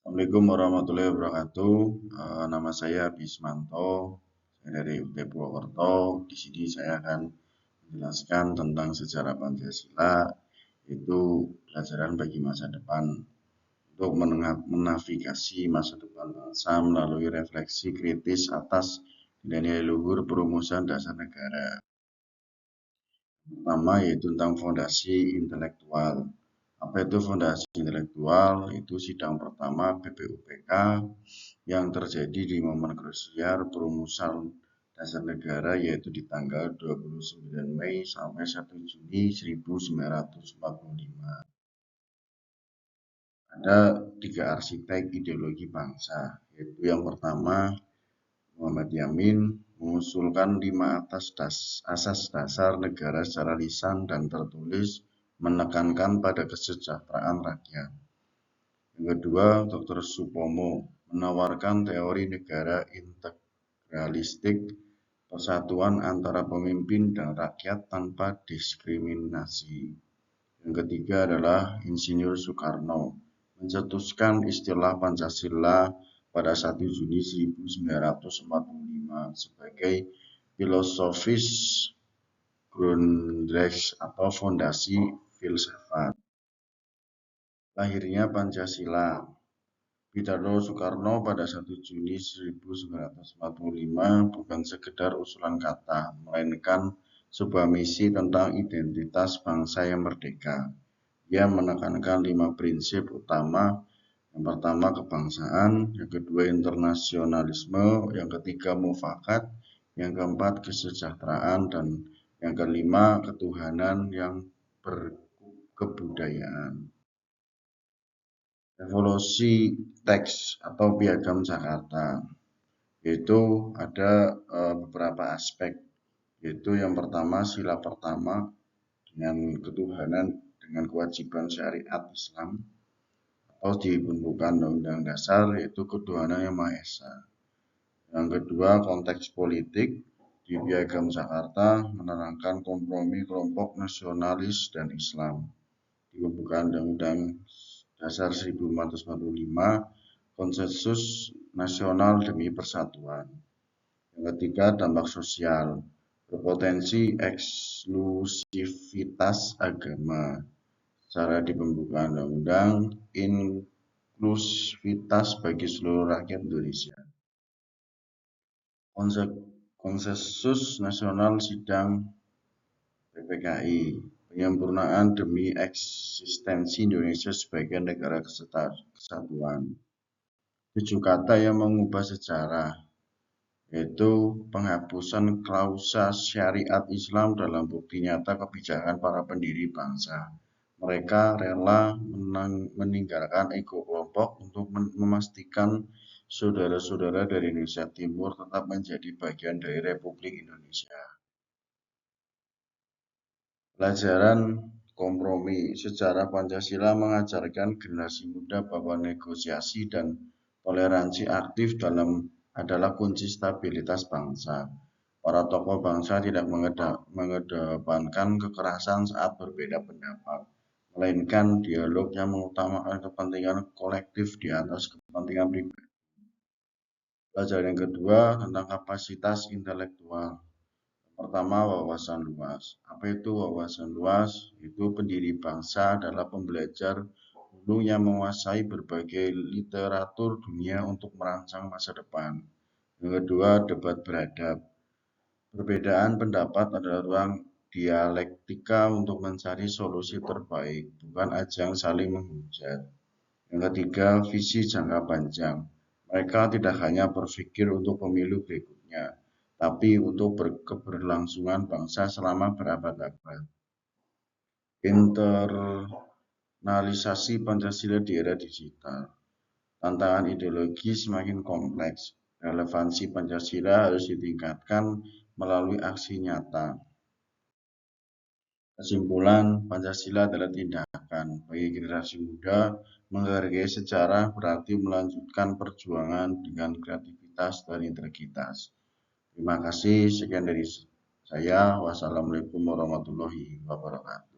Assalamualaikum warahmatullahi wabarakatuh. Nama saya Bismanto, saya dari UT Purwokerto. Di sini saya akan menjelaskan tentang sejarah Pancasila, yaitu pelajaran bagi masa depan untuk menavigasi masa depan bangsa melalui refleksi kritis atas nilai-nilai luhur perumusan dasar negara. Pertama yaitu tentang fondasi intelektual. Apa itu fondasi intelektual? Itu sidang pertama BPUPK yang terjadi di momen krusial perumusan dasar negara, yaitu di tanggal 29 Mei sampai 1 Juni 1945. Ada 3 arsitek ideologi bangsa, yaitu yang pertama Muhammad Yamin mengusulkan 5 asas dasar negara secara lisan dan tertulis, menekankan pada kesejahteraan rakyat. Yang kedua, Dr. Supomo menawarkan teori negara integralistik, persatuan antara pemimpin dan rakyat tanpa diskriminasi. Yang ketiga adalah Insinyur Soekarno mencetuskan istilah Pancasila pada 1 Juni 1945 sebagai filosofis Grundrechts atau fondasi filsafat. Lahirnya Pancasila. Pidato Soekarno pada 1 Juni 1945 bukan sekedar usulan kata, melainkan sebuah misi tentang identitas bangsa yang merdeka. Ia menekankan 5 prinsip utama. Yang pertama kebangsaan, yang kedua internasionalisme, yang ketiga mufakat, yang keempat kesejahteraan, dan yang kelima ketuhanan yang berkebudayaan. Revolusi teks atau piagam Jakarta, yaitu ada beberapa aspek, yaitu yang pertama sila pertama dengan ketuhanan dengan kewajiban syariat Islam, atau di pembukaan Undang-Undang Dasar, yaitu ketuhanan yang Maha Esa. Yang kedua konteks politik, di piagam Jakarta menerangkan kompromi kelompok nasionalis dan Islam. Di pembukaan Undang-Undang Dasar 1445, konsensus nasional demi persatuan. Yang ketiga, dampak sosial, berpotensi eksklusivitas agama. Secara di pembukaan undang-undang, inklusivitas bagi seluruh rakyat Indonesia. Konsensus nasional sidang PPKI, penyempurnaan demi eksistensi Indonesia sebagai negara kesatuan. 7 kata yang mengubah sejarah, yaitu penghapusan klausa syariat Islam dalam bukti nyata kebijakan para pendiri bangsa. Mereka rela meninggalkan ego kelompok untuk memastikan saudara-saudara dari Indonesia Timur tetap menjadi bagian dari Republik Indonesia. Pelajaran kompromi. Sejarah Pancasila mengajarkan generasi muda bahwa negosiasi dan toleransi aktif adalah kunci stabilitas bangsa. Para tokoh bangsa tidak mengedepankan kekerasan saat berbeda pendapat, melainkan dialog yang mengutamakan kepentingan kolektif di atas kepentingan pribadi. Pelajaran yang kedua tentang kapasitas intelektual. Pertama, wawasan luas. Apa itu wawasan luas? Itu pendiri bangsa adalah pembelajar dulu yang menguasai berbagai literatur dunia untuk merancang masa depan. Yang kedua, debat beradab. Perbedaan pendapat adalah ruang dialektika untuk mencari solusi terbaik, bukan ajang saling menghujat. Yang ketiga, visi jangka panjang. Mereka tidak hanya berpikir untuk pemilu berikutnya, tapi untuk keberlangsungan bangsa selama berabad-abad. Internalisasi Pancasila di era digital. Tantangan ideologi semakin kompleks. Relevansi Pancasila harus ditingkatkan melalui aksi nyata. Kesimpulan, Pancasila adalah tindakan. Bagi generasi muda, menghargai sejarah berarti melanjutkan perjuangan dengan kreativitas dan integritas. Terima kasih, sekian dari saya. Wassalamualaikum warahmatullahi wabarakatuh.